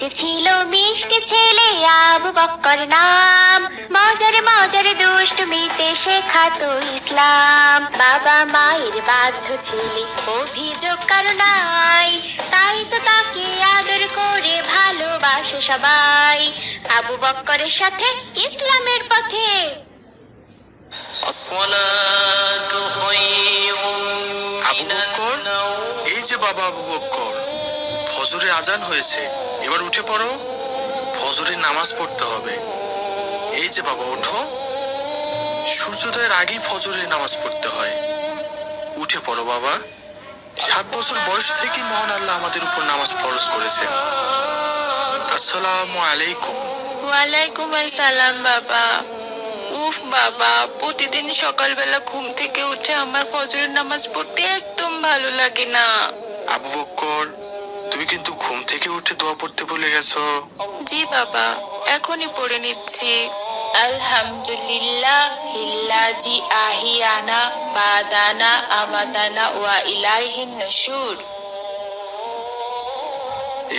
যে ছিল মিষ্টি ছেলে আবু বক্কর নাম, মজার মজার দুষ্টমিতে শেখাতো ইসলাম। বাবা মায়ের বাধ্য ছেলে, অভিযোগ কারো নাই, তাই তো তাকে আদর করে ভালোবাসে সবাই। আবু বক্করের সাথে ইসলামের পথে। আবু বক্কর, এই যে বাবা আবু বক্কর, ফজরের আজান হয়েছে, এবার উঠে পড়ো, ফজরের নামাজ পড়তে হবে। এই যে বাবা, ওঠো, সূর্যোদয়ের আগেই ফজরের নামাজ পড়তে হয়। উঠে পড়ো বাবা। 7 বছর বয়স থেকে মহান আল্লাহ আমাদের উপর নামাজ ফরজ করেছেন। আসসালামু আলাইকুম। ওয়ালাইকুম আসসালাম বাবা। উফ বাবা, প্রতিদিন সকালবেলা ঘুম থেকে উঠে আমার ফজরের নামাজ পড়তে একদম ভালো লাগে না। আবু বক্কর, তুমি কিন্তু ঘুম থেকে উঠে দোয়া পড়তে ভুলে গেছো। জি বাবা, এখনই পড়ে নিচ্ছি। আলহামদুলিল্লাহ হিল্লাজি আহিয়ানা বাদানা আমাদানা ওয়া ইলাইহিন নুশুর।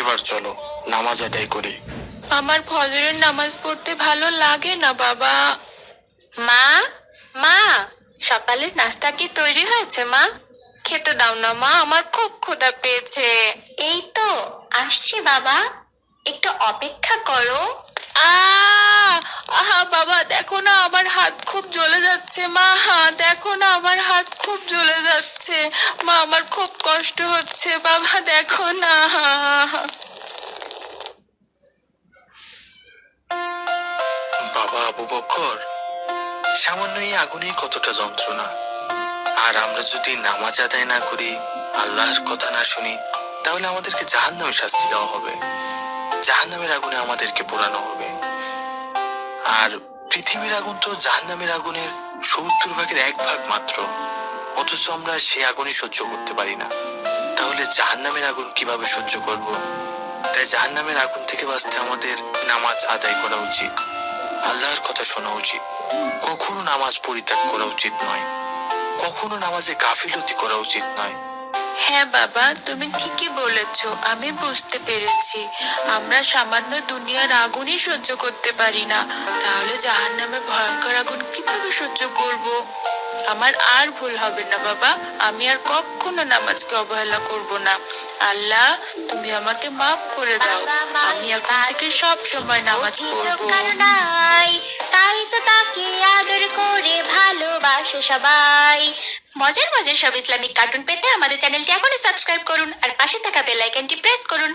এবার চলো নামাজ আদায় করি। আমার ফজরের নামাজ পড়তে ভালো লাগে না বাবা। মা, মা, সকালের নাস্তা কি তৈরি হয়েছে মা? খেতে দাও না মা, আমার খুব ক্ষুধা পেয়েছে। এই তো আসছি বাবা, একটু অপেক্ষা করো। আহা বাবা, দেখো না আমার হাত খুব জ্বলে যাচ্ছে। মা, দেখো না আমার হাত খুব জ্বলে যাচ্ছে। মা, আমার খুব কষ্ট হচ্ছে। বাবা দেখো না। বাবা আবু বক্কর, সামান্য এই আগুনেই কতটা যন্ত্রণা। আর আমরা যদি নামাজ আদায় না করি, আল্লাহর কথা না শুনি, তাহলে আমাদেরকে জাহান্নামে শাস্তি দেওয়া হবে। জাহান্নামের আগুনে আমাদেরকে পোড়ানো হবে। আর পৃথিবীর আগুন তো জাহান্নামের আগুনের 70 ভাগের 1 ভাগ মাত্র, অথচ আমরা সে আগুনই সহ্য করতে পারি না। তাহলে জাহান্নামের আগুন কিভাবে সহ্য করব? তাই জাহান্নামের আগুন থেকে বাঁচতে আমাদের নামাজ আদায় করা উচিত, আল্লাহর কথা শোনা উচিত, কখনো নামাজ পরিত্যাগ করা উচিত নয়, কখনো নামাজে গাফিলতি করা উচিত নয়। হ্যাঁ বাবা, তুমি ঠিকই বলেছো, আমি বুঝতে পেরেছি। আমরা সামান্য দুনিয়ার আগুনই সহ্য করতে পারি না, তাহলে জাহান্নামের ভয়ঙ্কর আগুন কিভাবে সহ্য করব? আমার আর ভুল হবে না বাবা, আমি আর কখনো নামাজকে অবহেলা করব না। আল্লাহ, তুমি আমাকে মাফ করে দাও। আমি এখন থেকে সব সময় নামাজ অভিযোগ পড়বো। কারো নাই, তাই তো তাকে আদর করে ভালোবাসে সবাই। মজার মজার সব ইসলামিক কার্টুন পেতে আমাদের চ্যানেলটি এখনই সাবস্ক্রাইব করুন আর পাশে থাকা বেল আইকনটি প্রেস করুন।